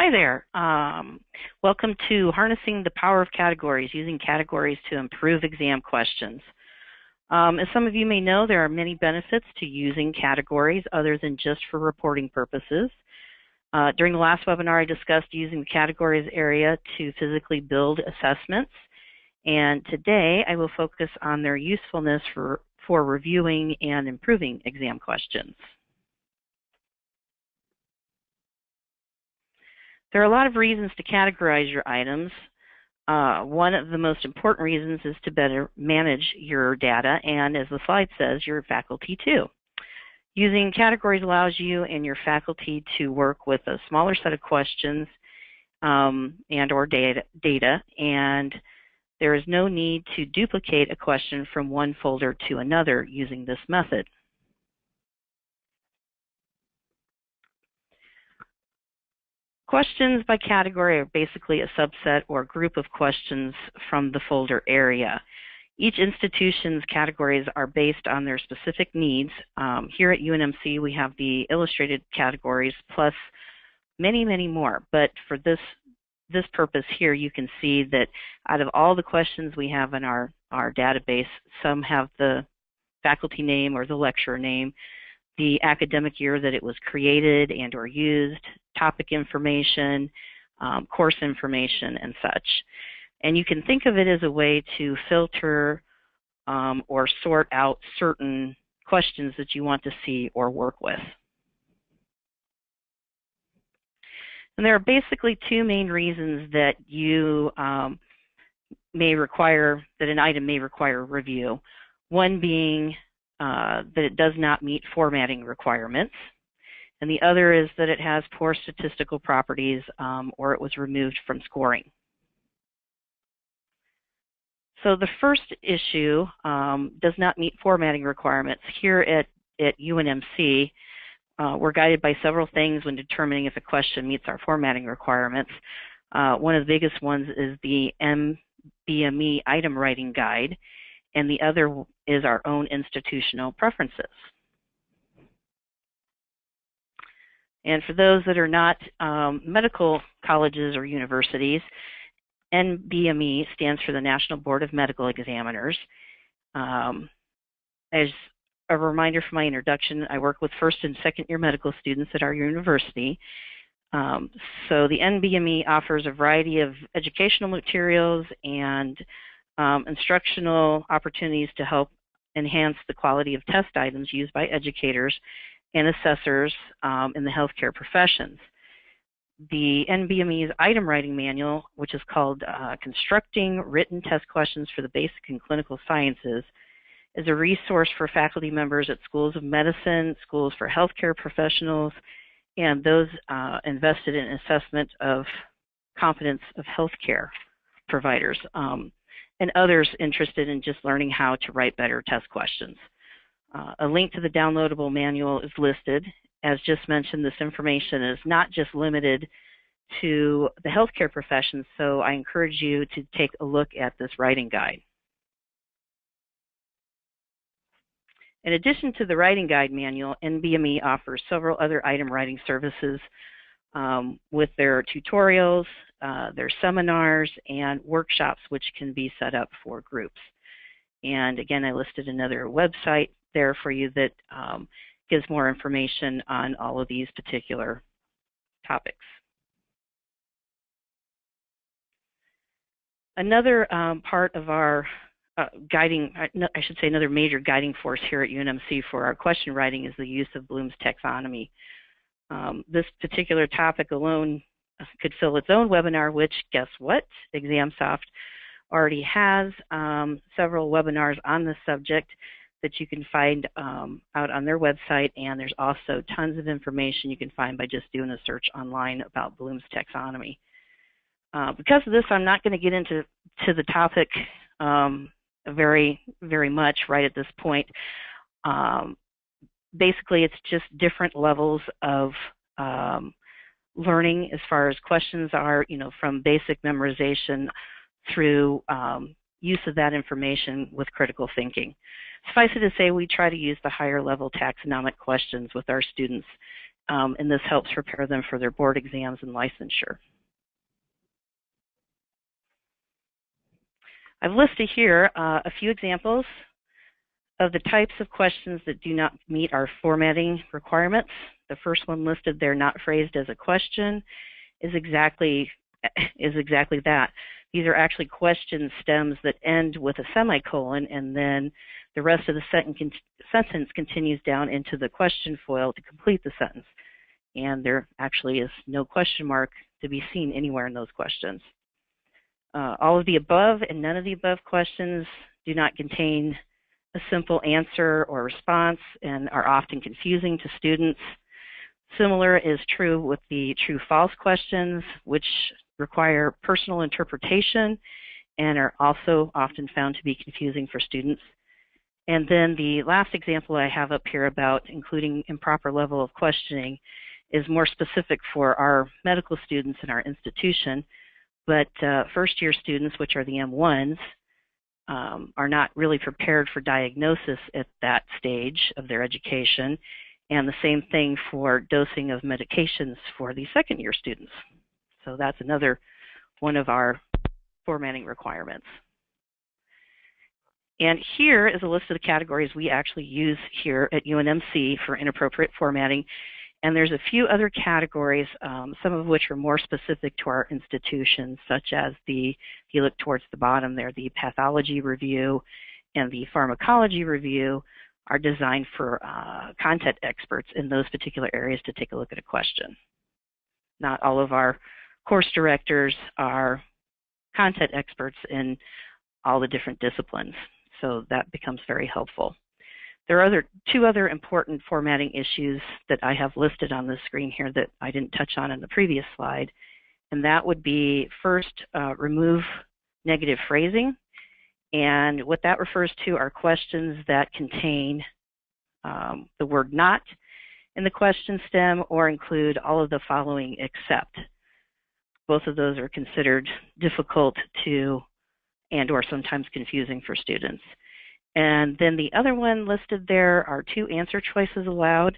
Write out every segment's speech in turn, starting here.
Hi there. Welcome to Harnessing the Power of Categories, using categories to improve exam questions. As some of you may know, there are many benefits to using categories other than just for reporting purposes. During the last webinar, I discussed using the categories area to physically build assessments. And today, I will focus on their usefulness for reviewing and improving exam questions. There are a lot of reasons to categorize your items. One of the most important reasons is to better manage your data, and as the slide says, your faculty too. Using categories allows you and your faculty to work with a smaller set of questions and or data, and there is no need to duplicate a question from one folder to another using this method. Questions by category are basically a subset or group of questions from the folder area. Each institution's categories are based on their specific needs. Here at UNMC, we have the illustrated categories plus many, many more. But for this purpose here, you can see that out of all the questions we have in our database, some have the faculty name or the lecturer name, the academic year that it was created and or used, topic information, course information, and such. And you can think of it as a way to filter or sort out certain questions that you want to see or work with. And there are basically two main reasons that you may require, that an item may require review. One being that it does not meet formatting requirements, and the other is that it has poor statistical properties or it was removed from scoring. So the first issue does not meet formatting requirements. Here at UNMC, we're guided by several things when determining if a question meets our formatting requirements. One of the biggest ones is the NVME Item Writing Guide, and the other is our own institutional preferences. And for those that are not medical colleges or universities, NVME stands for the National Board of Medical Examiners. As a reminder for my introduction, I work with first and second year medical students at our university. So the NVME offers a variety of educational materials and instructional opportunities to help enhance the quality of test items used by educators and assessors in the healthcare professions. The NVME's Item Writing Manual, which is called Constructing Written Test Questions for the Basic and Clinical Sciences, is a resource for faculty members at schools of medicine, schools for healthcare professionals, and those invested in assessment of competence of healthcare providers, and others interested in just learning how to write better test questions. A link to the downloadable manual is listed. As just mentioned, this information is not just limited to the healthcare professions, so I encourage you to take a look at this writing guide. In addition to the writing guide manual, NVME offers several other item writing services with their tutorials, their seminars, and workshops, which can be set up for groups. And again, I listed another website there for you that gives more information on all of these particular topics. Another part of our another major guiding force here at UNMC for our question writing is the use of Bloom's taxonomy. This particular topic alone could fill its own webinar, which, guess what? ExamSoft already has several webinars on this subject that you can find out on their website, and there's also tons of information you can find by just doing a search online about Bloom's taxonomy. Because of this, I'm not going to get into the topic very, very much right at this point. Basically, it's just different levels of learning as far as questions are, from basic memorization through use of that information with critical thinking. Suffice it to say, we try to use the higher level taxonomic questions with our students and this helps prepare them for their board exams and licensure. I've listed here a few examples of the types of questions that do not meet our formatting requirements. The first one listed there, not phrased as a question, is exactly that. These are actually question stems that end with a semicolon, and then the rest of the sentence continues down into the question foil to complete the sentence. And there actually is no question mark to be seen anywhere in those questions. All of the above and none of the above questions do not contain a simple answer or response and are often confusing to students. Similar is true with the true-false questions, which require personal interpretation and are also often found to be confusing for students. And then the last example I have up here about including improper level of questioning is more specific for our medical students in our institution, but first-year students, which are the M1s, are not really prepared for diagnosis at that stage of their education, and the same thing for dosing of medications for the second-year students. So that's another one of our formatting requirements. And here is a list of the categories we actually use here at UNMC for inappropriate formatting. And there's a few other categories, some of which are more specific to our institution, such as if you look towards the bottom there, the pathology review and the pharmacology review are designed for content experts in those particular areas to take a look at a question. Not all of our course directors are content experts in all the different disciplines, so that becomes very helpful. There are two other important formatting issues that I have listed on the screen here that I didn't touch on in the previous slide, and that would be first, remove negative phrasing. And what that refers to are questions that contain the word not in the question stem or include all of the following except. Both of those are considered difficult to and or sometimes confusing for students. And then the other one listed there are two answer choices allowed.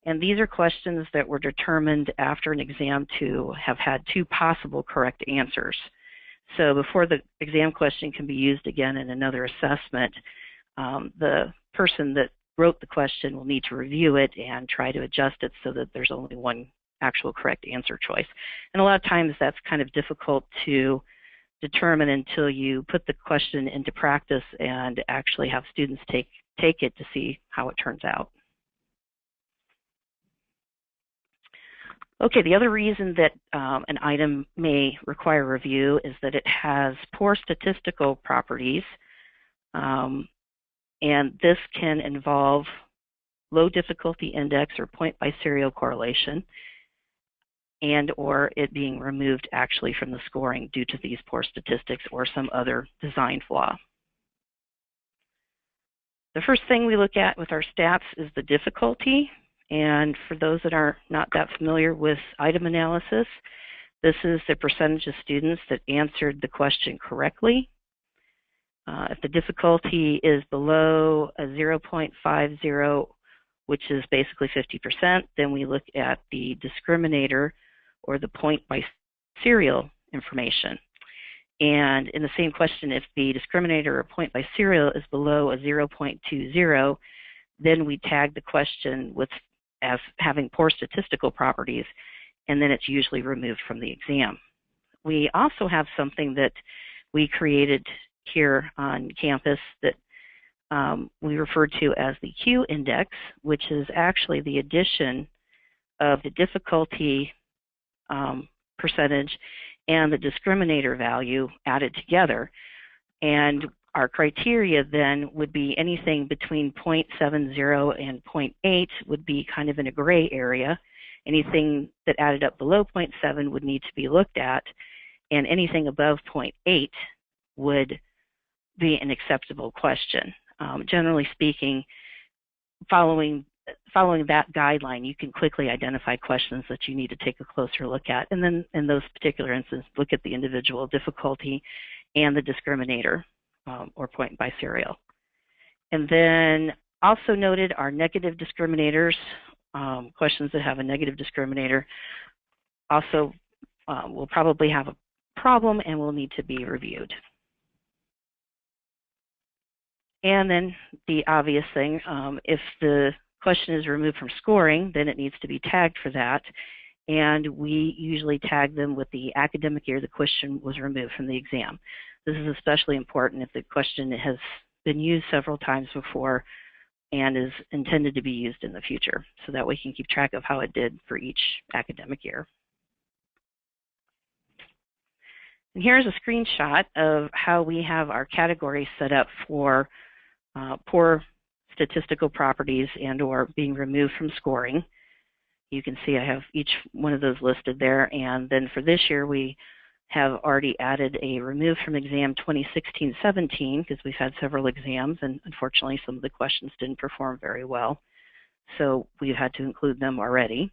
And these are questions that were determined after an exam to have had two possible correct answers. So before the exam question can be used again in another assessment, the person that wrote the question will need to review it and try to adjust it so that there's only one actual correct answer choice. And a lot of times that's kind of difficult to determine until you put the question into practice and actually have students take it to see how it turns out. Okay, the other reason that an item may require review is that it has poor statistical properties, and this can involve low difficulty index or point by serial correlation, and or it being removed actually from the scoring due to these poor statistics or some other design flaw. The first thing we look at with our stats is the difficulty. And for those that are not that familiar with item analysis, this is the percentage of students that answered the question correctly. If the difficulty is below a 0.50, which is basically 50%, then we look at the discriminator or the point by serial information. And in the same question, if the discriminator or point by serial is below a 0.20, then we tag the question as having poor statistical properties, and then it's usually removed from the exam. We also have something that we created here on campus that we refer to as the Q index, which is actually the addition of the difficulty percentage and the discriminator value added together. And our criteria then would be anything between 0.70 and 0.8 would be kind of in a gray area. Anything that added up below 0.7 would need to be looked at, and anything above 0.8 would be an acceptable question. Generally speaking, following that guideline, you can quickly identify questions that you need to take a closer look at, and then in those particular instances, look at the individual difficulty and the discriminator or point by serial. And then also noted are negative discriminators questions that have a negative discriminator also will probably have a problem and will need to be reviewed. And then the obvious thing, if the question is removed from scoring, then it needs to be tagged for that. And we usually tag them with the academic year the question was removed from the exam. This is especially important if the question has been used several times before and is intended to be used in the future, so that we can keep track of how it did for each academic year. And here's a screenshot of how we have our categories set up for poor statistical properties and or being removed from scoring. You can see I have each one of those listed there, and then for this year we have already added a remove from exam 2016-17 because we've had several exams and unfortunately some of the questions didn't perform very well. So we've had to include them already.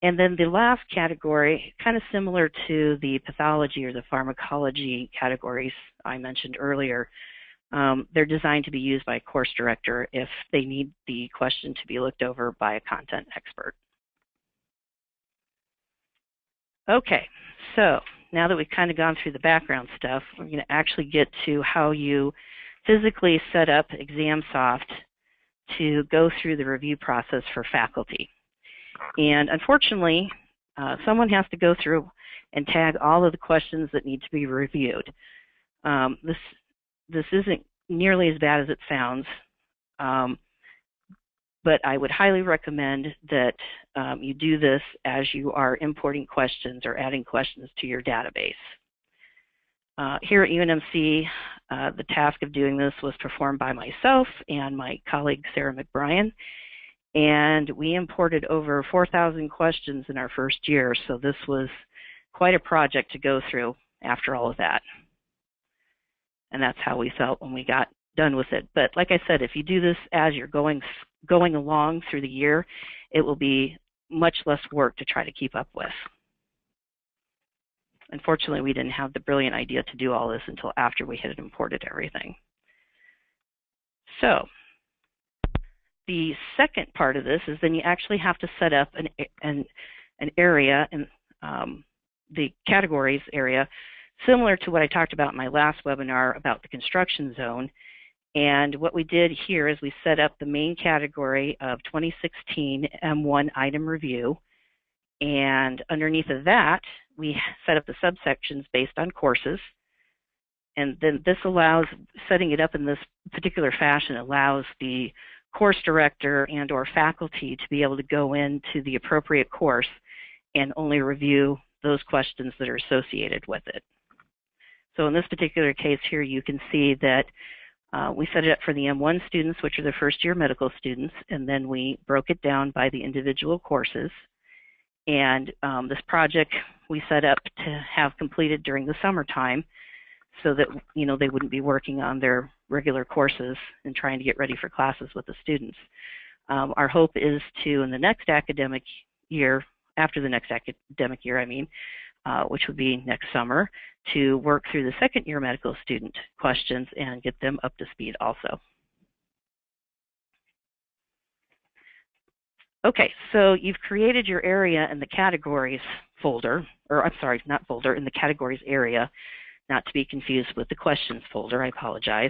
And then the last category, kind of similar to the pathology or the pharmacology categories I mentioned earlier, they're designed to be used by a course director if they need the question to be looked over by a content expert. Okay, so now that we've kind of gone through the background stuff, we're going to actually get to how you physically set up ExamSoft to go through the review process for faculty. And unfortunately, someone has to go through and tag all of the questions that need to be reviewed. This isn't nearly as bad as it sounds, but I would highly recommend that you do this as you are importing questions or adding questions to your database. Here at UNMC, the task of doing this was performed by myself and my colleague Sarah McBrien, and we imported over 4,000 questions in our first year, so this was quite a project to go through after all of that. And that's how we felt when we got done with it. But like I said, if you do this as you're going along through the year, it will be much less work to try to keep up with. Unfortunately, we didn't have the brilliant idea to do all this until after we had imported everything. So the second part of this is then you actually have to set up an area in the categories area, similar to what I talked about in my last webinar about the construction zone. And what we did here is we set up the main category of 2016 M1 item review. And underneath of that, we set up the subsections based on courses. And then this allows, setting it up in this particular fashion allows the course director and or faculty to be able to go into the appropriate course and only review those questions that are associated with it. So in this particular case here, you can see that we set it up for the M1 students, which are the first year medical students, and then we broke it down by the individual courses. And this project we set up to have completed during the summertime so that they wouldn't be working on their regular courses and trying to get ready for classes with the students. Our hope is to, in the next academic year, after the next academic year, I mean, which would be next summer, to work through the second year medical student questions and get them up to speed also. Okay, so you've created your area in the categories folder, or I'm sorry, not folder, in the categories area, not to be confused with the questions folder, I apologize.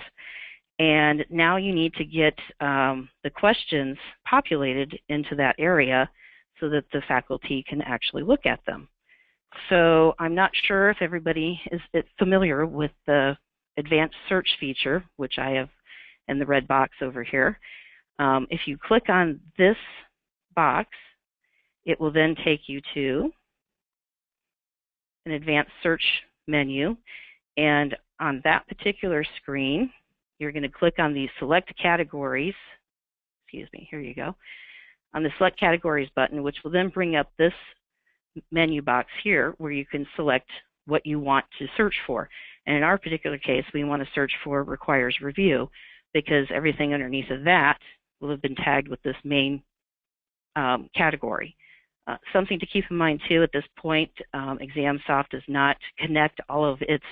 And now you need to get the questions populated into that area so that the faculty can actually look at them. So I'm not sure if everybody is familiar with the advanced search feature, which I have in the red box over here. If you click on this box, it will then take you to an advanced search menu. And on that particular screen, you're going to click on the select categories. Excuse me, here you go. On the select categories button, which will then bring up this menu box here where you can select what you want to search for. And in our particular case, we want to search for requires review because everything underneath of that will have been tagged with this main category. Something to keep in mind too at this point, ExamSoft does not connect all of its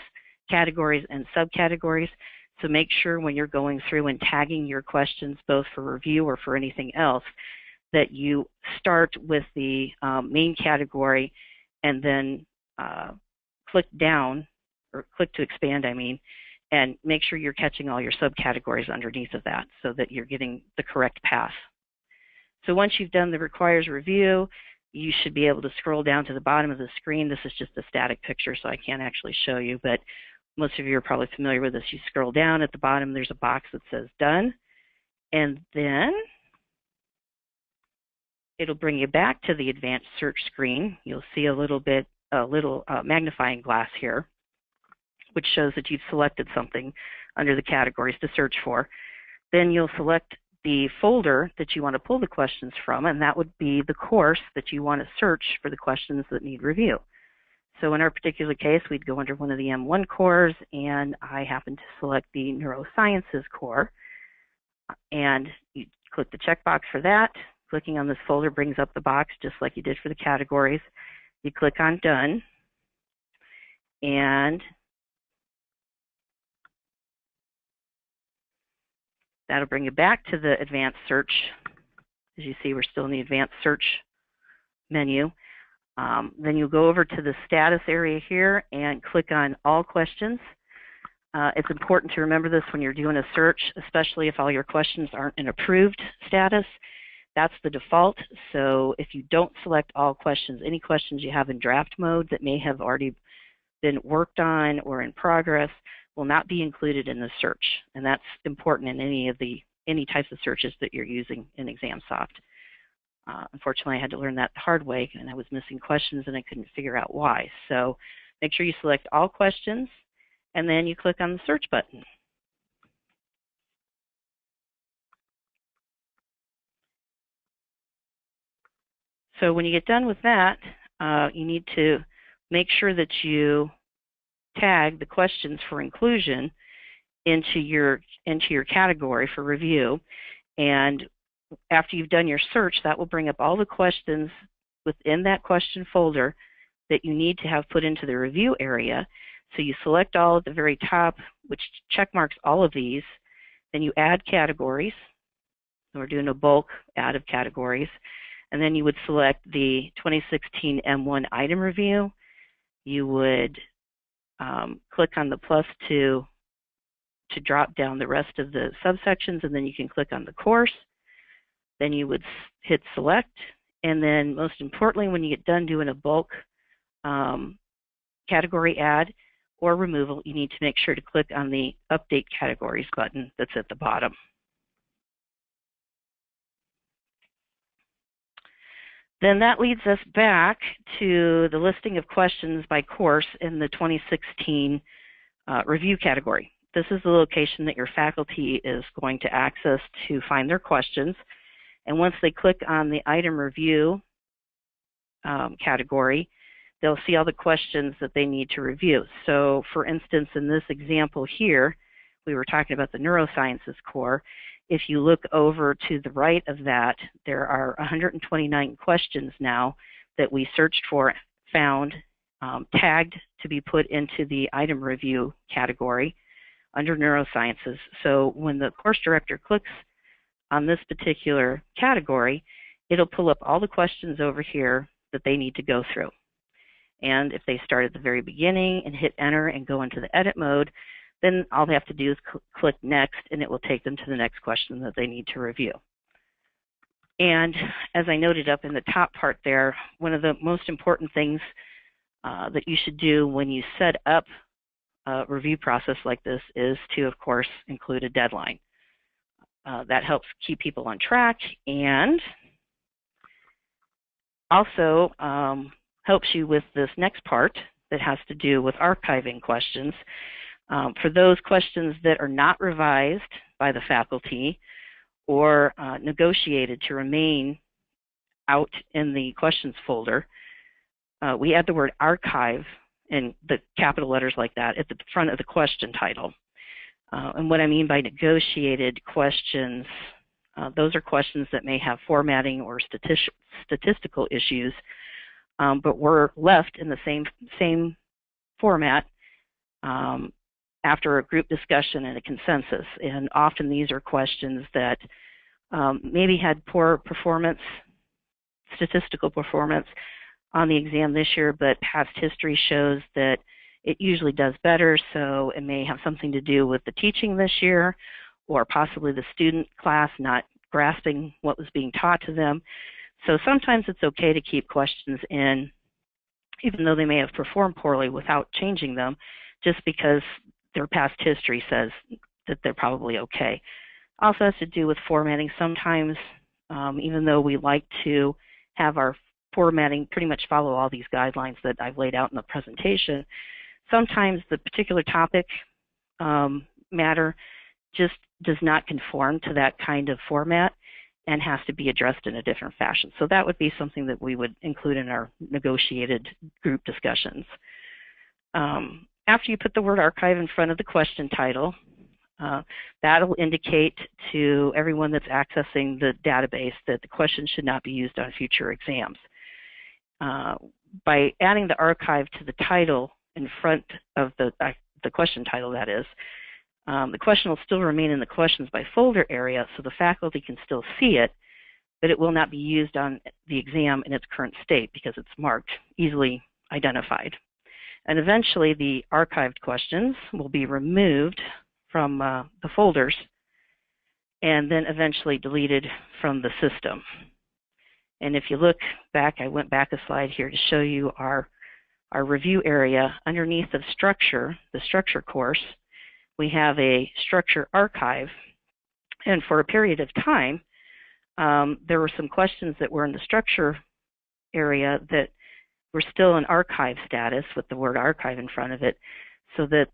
categories and subcategories, so make sure when you're going through and tagging your questions both for review or for anything else that you start with the main category and then click down, or click to expand, I mean, and make sure you're catching all your subcategories underneath of that so that you're getting the correct path. So once you've done the requires review, you should be able to scroll down to the bottom of the screen. This is just a static picture, so I can't actually show you, but most of you are probably familiar with this. You scroll down at the bottom, there's a box that says done, and then it'll bring you back to the advanced search screen. You'll see a little magnifying glass here, which shows that you've selected something under the categories to search for. Then you'll select the folder that you want to pull the questions from, and that would be the course that you want to search for the questions that need review. So in our particular case, we'd go under one of the M1 cores, and I happen to select the Neurosciences core. And you click the checkbox for that. Clicking on this folder brings up the box just like you did for the categories. You click on Done, and that'll bring you back to the advanced search. As you see, we're still in the advanced search menu. Then you'll go over to the status area here and click on All Questions. It's important to remember this when you're doing a search, especially if all your questions aren't in approved status. That's the default. So if you don't select all questions, any questions you have in draft mode that may have already been worked on or in progress will not be included in the search. And that's important in any types of searches that you're using in ExamSoft. Unfortunately, I had to learn that the hard way, and I was missing questions and I couldn't figure out why. So make sure you select all questions, and then you click on the search button. So when you get done with that, you need to make sure that you tag the questions for inclusion into your category for review. And after you've done your search, that will bring up all the questions within that question folder that you need to have put into the review area. So you select all at the very top, which check marks all of these. Then you add categories. We're doing a bulk add of categories. And then you would select the 2016 M1 item review. You would click on the plus to drop down the rest of the subsections, and then you can click on the course. Then you would hit select, and then most importantly, when you get done doing a bulk category add or removal, you need to make sure to click on the update categories button that's at the bottom. Then that leads us back to the listing of questions by course in the 2016 review category. This is the location that your faculty is going to access to find their questions. And once they click on the item review category, they'll see all the questions that they need to review. So for instance, in this example here, we were talking about the neurosciences core. If you look over to the right of that, there are 129 questions now that we searched for, found, tagged to be put into the item review category under neurosciences. So when the course director clicks on this particular category, it'll pull up all the questions over here that they need to go through. And if they start at the very beginning and hit enter and go into the edit mode, then all they have to do is click next, and it will take them to the next question that they need to review. And as I noted up in the top part there, one of the most important things that you should do when you set up a review process like this is to, of course, include a deadline. That helps keep people on track, and also helps you with this next part that has to do with archiving questions. For those questions that are not revised by the faculty or negotiated to remain out in the questions folder, we add the word archive in the capital letters like that at the front of the question title. And what I mean by negotiated questions, those are questions that may have formatting or statistical issues, but were left in the same format after a group discussion and a consensus. And often these are questions that maybe had poor performance, statistical performance on the exam this year, but past history shows that it usually does better, so it may have something to do with the teaching this year, or possibly the student class not grasping what was being taught to them. So sometimes it's okay to keep questions in, even though they may have performed poorly, without changing them, just because their past history says that they're probably okay. Also has to do with formatting. Sometimes, even though we like to have our formatting pretty much follow all these guidelines that I've laid out in the presentation, sometimes the particular topic matter just does not conform to that kind of format and has to be addressed in a different fashion. So that would be something that we would include in our negotiated group discussions. After you put the word archive in front of the question title, that'll indicate to everyone that's accessing the database that the question should not be used on future exams. By adding the archive to the title in front of the question title, that is, the question will still remain in the questions by folder area, so the faculty can still see it, but it will not be used on the exam in its current state because it's marked, easily identified. And eventually the archived questions will be removed from the folders and then eventually deleted from the system. And if you look back, I went back a slide here to show you our review area. Underneath the structure course, we have a structure archive. And for a period of time, there were some questions that were in the structure area that were still in archive status with the word archive in front of it, so that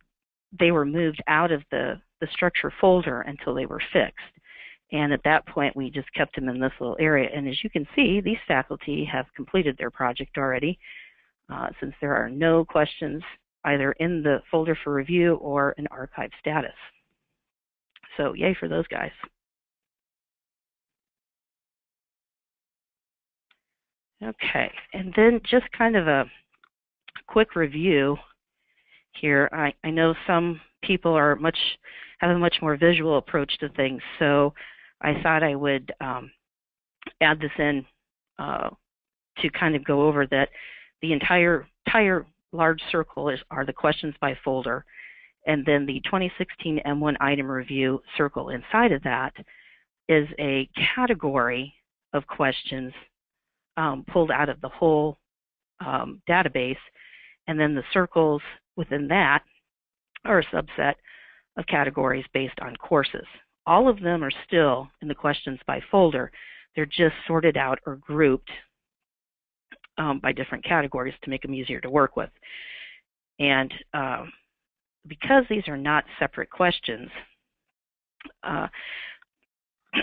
they were moved out of the structure folder until they were fixed. And at that point, we just kept them in this little area. And as you can see, these faculty have completed their project already, since there are no questions either in the folder for review or in archive status. So yay for those guys. Okay, and then just kind of a quick review here. I know some people are have a much more visual approach to things, so I thought I would add this in to kind of go over that the entire large circle are the questions by folder, and then the 2016 M1 item review circle inside of that is a category of questions pulled out of the whole database, and then the circles within that are a subset of categories based on courses. All of them are still in the questions by folder. They're just sorted out or grouped by different categories to make them easier to work with. And because these are not separate questions,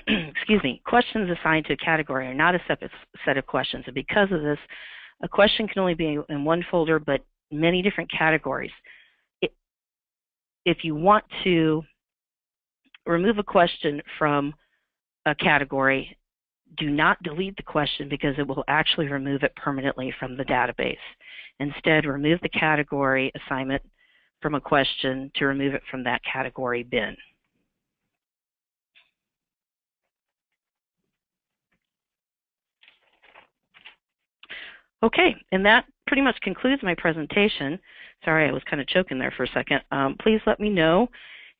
excuse me, questions assigned to a category are not a separate set of questions. And because of this, a question can only be in one folder, but many different categories. If you want to remove a question from a category, do not delete the question because it will actually remove it permanently from the database. Instead, remove the category assignment from a question to remove it from that category bin. Okay, and that pretty much concludes my presentation. Sorry, I was kind of choking there for a second. Please let me know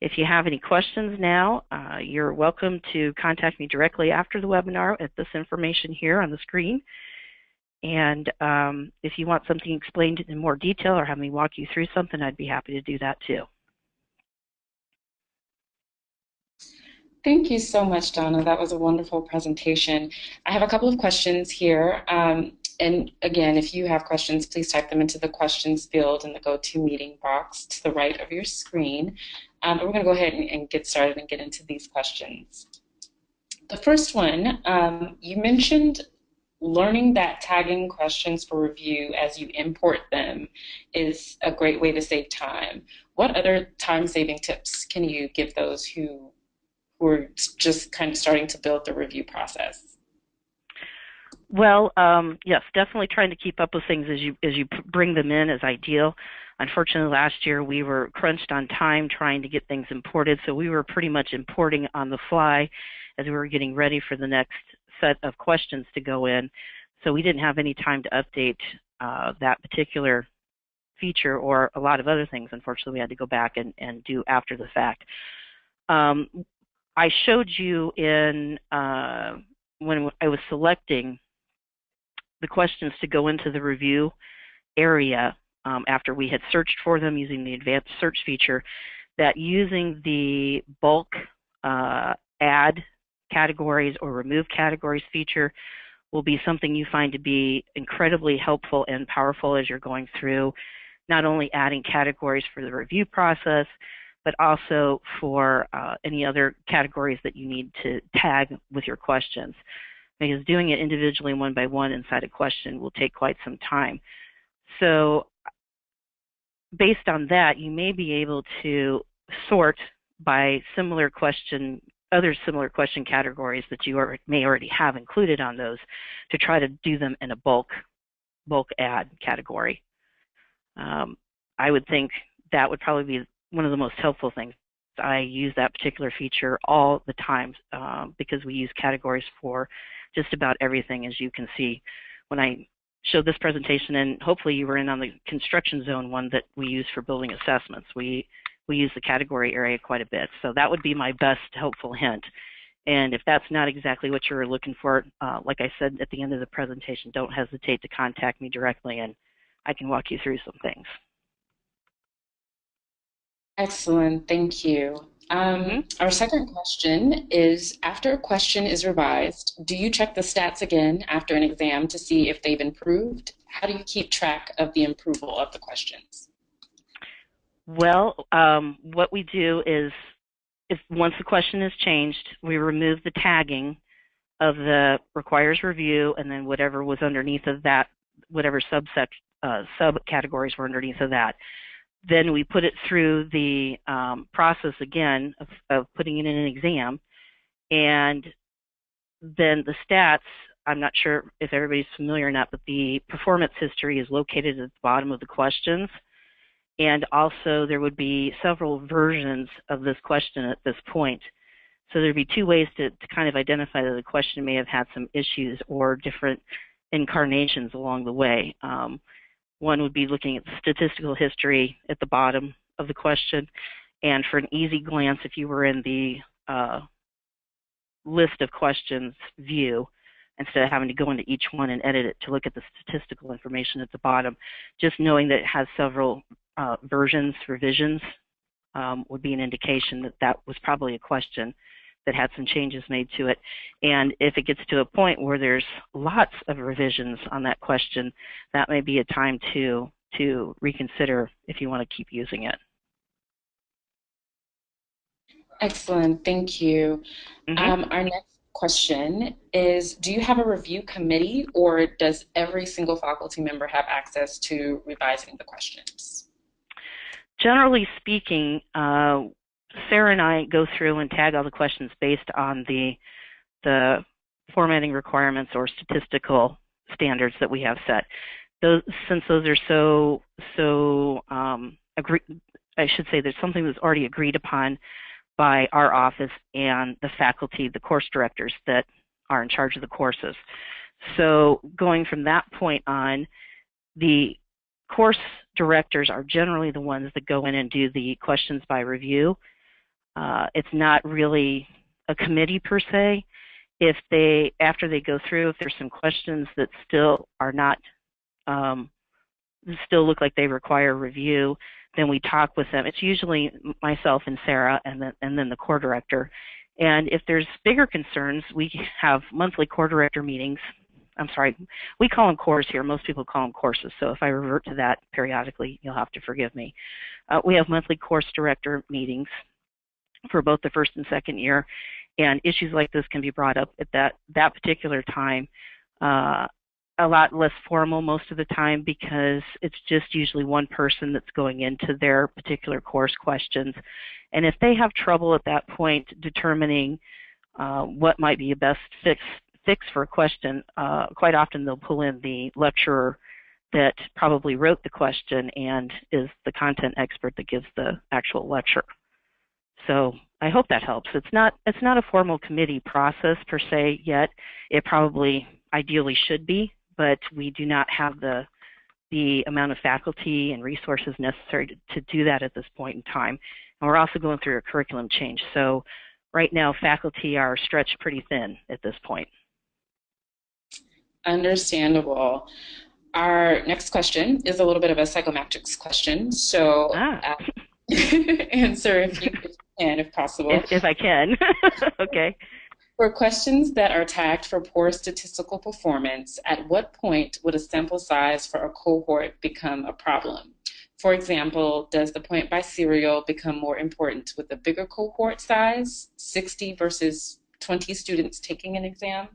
if you have any questions now. You're welcome to contact me directly after the webinar at this information here on the screen. And if you want something explained in more detail or have me walk you through something, I'd be happy to do that too. Thank you so much, Donna. That was a wonderful presentation. I have a couple of questions here. And again, if you have questions, please type them into the questions field in the GoToMeeting box to the right of your screen. But we're going to go ahead and get started and get into these questions. The first one, you mentioned learning that tagging questions for review as you import them is a great way to save time. What other time-saving tips can you give those who are just kind of starting to build the review process? Well, yes, definitely trying to keep up with things as you bring them in is ideal. Unfortunately, last year we were crunched on time trying to get things imported, so we were pretty much importing on the fly as we were getting ready for the next set of questions to go in. So we didn't have any time to update that particular feature or a lot of other things. Unfortunately, we had to go back and do after the fact. I showed you in when I was selecting the questions to go into the review area after we had searched for them using the advanced search feature, that using the bulk add categories or remove categories feature will be something you find to be incredibly helpful and powerful as you're going through not only adding categories for the review process, but also for any other categories that you need to tag with your questions. Because doing it individually one by one inside a question will take quite some time. So based on that, you may be able to sort by other similar question categories that you may already have included on those to try to do them in a bulk add category. I would think that would probably be one of the most helpful things. I use that particular feature all the time because we use categories for just about everything, as you can see when I showed this presentation, and hopefully you were in on the construction zone one that we use for building assessments. We use the category area quite a bit. So that would be my best helpful hint. And if that's not exactly what you're looking for, like I said at the end of the presentation, don't hesitate to contact me directly and I can walk you through some things. Excellent, thank you. Our second question is, after a question is revised, do you check the stats again after an exam to see if they've improved? How do you keep track of the approval of the questions? Well, what we do is, once the question is changed, we remove the tagging of the requires review and then whatever was underneath of that, whatever subcategories were underneath of that. Then we put it through the process again of putting it in an exam, and then the stats, I'm not sure if everybody's familiar or not, but the performance history is located at the bottom of the questions, and also there would be several versions of this question at this point. So there'd be two ways to kind of identify that the question may have had some issues or different incarnations along the way. One would be looking at the statistical history at the bottom of the question, and for an easy glance, if you were in the list of questions view, instead of having to go into each one and edit it to look at the statistical information at the bottom, just knowing that it has several revisions would be an indication that that was probably a question that had some changes made to it. And if it gets to a point where there's lots of revisions on that question, that may be a time to reconsider if you want to keep using it. Excellent, thank you. Our next question is, do you have a review committee, or does every single faculty member have access to revising the questions? Generally speaking, Sarah and I go through and tag all the questions based on the formatting requirements or statistical standards that we have set. Since those are I should say there's something that's already agreed upon by our office and the faculty, the course directors that are in charge of the courses. So going from that point on, the course directors are generally the ones that go in and do the questions by review. It's not really a committee per se. After they go through, if there's some questions that still are not, still look like they require review, then we talk with them. It's usually myself and Sarah and then the core director. And if there's bigger concerns, we have monthly core director meetings. I'm sorry, we call them cores here. Most people call them courses. So if I revert to that periodically, you'll have to forgive me. We have monthly course director meetings for both the first and second year, and issues like this can be brought up at that particular time. A lot less formal most of the time, because it's just usually one person that's going into their particular course questions. And if they have trouble at that point determining what might be a best fix for a question, quite often they'll pull in the lecturer that probably wrote the question and is the content expert that gives the actual lecture. So I hope that helps. It's not a formal committee process per se yet. It probably ideally should be, but we do not have the amount of faculty and resources necessary to do that at this point in time. And we're also going through a curriculum change. So right now, faculty are stretched pretty thin at this point. Understandable. Our next question is a little bit of a psychometrics question. So answer if you can, if possible. If I can. Okay. For questions that are tagged for poor statistical performance, at what point would a sample size for a cohort become a problem? For example, does the point by serial become more important with a bigger cohort size, 60 versus 20 students taking an exam?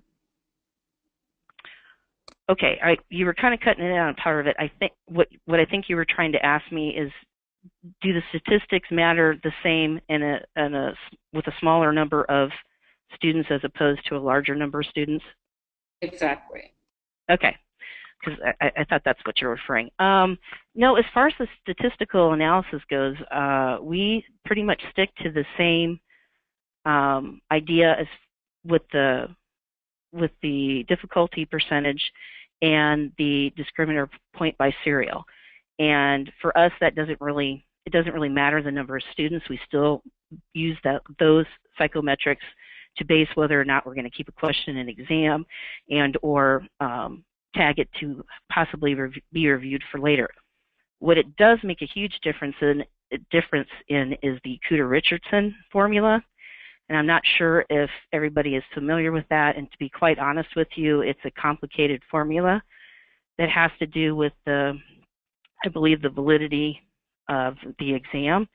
Okay, you were kind of cutting it out on part of it. I think what I think you were trying to ask me is, do the statistics matter the same with a smaller number of students as opposed to a larger number of students? Exactly. Okay, because I thought that's what you're referring. No, as far as the statistical analysis goes, we pretty much stick to the same idea as with the difficulty percentage and the discriminator point by serial. And for us, it doesn't really matter the number of students. We still use those psychometrics to base whether or not we're going to keep a question in exam and or tag it to possibly be reviewed for later. What it does make a huge difference in is the Kuder-Richardson formula. And I'm not sure if everybody is familiar with that. And to be quite honest with you, it's a complicated formula that has to do with I believe, the validity of the exam.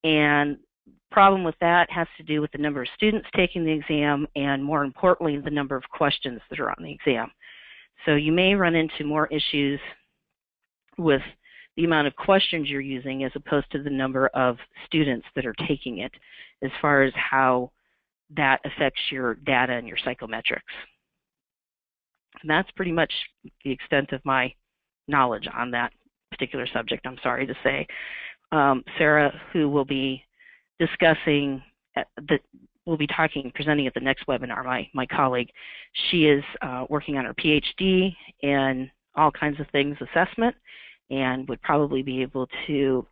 And problem with that has to do with the number of students taking the exam and, more importantly, the number of questions that are on the exam. So you may run into more issues with the amount of questions you're using as opposed to the number of students that are taking it, as far as how that affects your data and your psychometrics. And that's pretty much the extent of my knowledge on that particular subject, I'm sorry to say. Sarah, who will be discussing, presenting at the next webinar, my colleague, she is working on her PhD in all kinds of things assessment and would probably be able to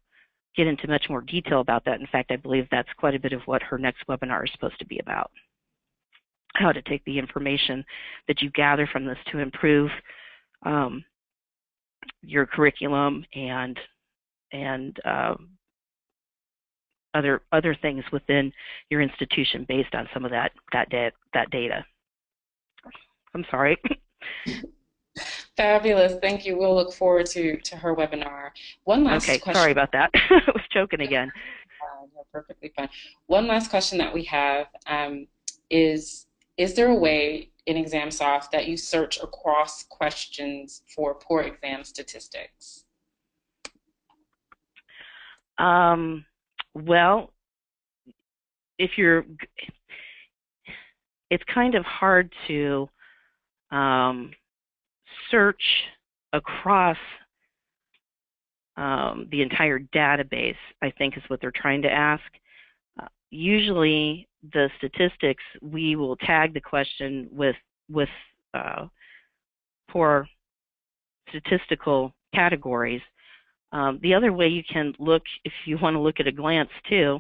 get into much more detail about that. In fact, I believe that's quite a bit of what her next webinar is supposed to be about. How to take the information that you gather from this to improve your curriculum and other things within your institution based on some of that data. I'm sorry. Fabulous. Thank you. We'll look forward to her webinar. One last question. Sorry about that. I was choking again. No, perfectly fine. One last question that we have is there a way in ExamSoft that you search across questions for poor exam statistics? Well, it's kind of hard to search across the entire database, I think is what they're trying to ask. Usually the statistics, we will tag the question with poor statistical categories. The other way you can look, if you want to look at a glance too,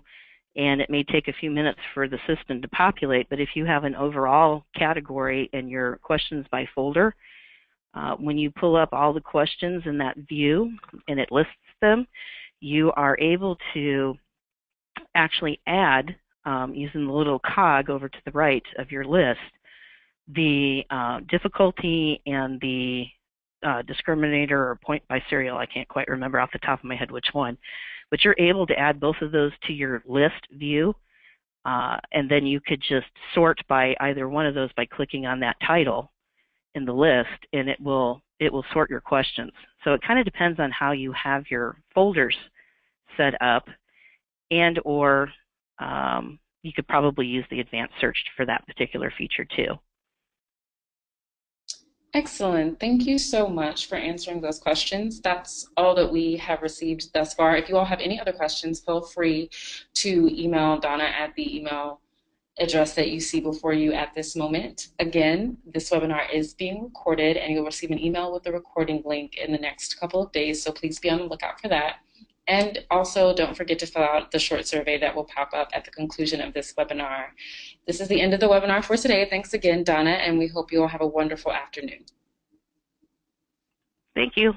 and it may take a few minutes for the system to populate, but if you have an overall category in your questions by folder, when you pull up all the questions in that view and it lists them, you are able to actually add, using the little cog over to the right of your list, the difficulty and the discriminator or point by serial. I can't quite remember off the top of my head which one, but you're able to add both of those to your list view, and then you could just sort by either one of those by clicking on that title in the list, and it will sort your questions. So it kind of depends on how you have your folders set up, and or you could probably use the advanced search for that particular feature too. Excellent. Thank you so much for answering those questions. That's all that we have received thus far. If you all have any other questions, feel free to email Donna at the email address that you see before you at this moment. Again, this webinar is being recorded and you'll receive an email with the recording link in the next couple of days, so please be on the lookout for that. And also don't forget to fill out the short survey that will pop up at the conclusion of this webinar. This is the end of the webinar for today. Thanks again, Donna, and we hope you all have a wonderful afternoon. Thank you.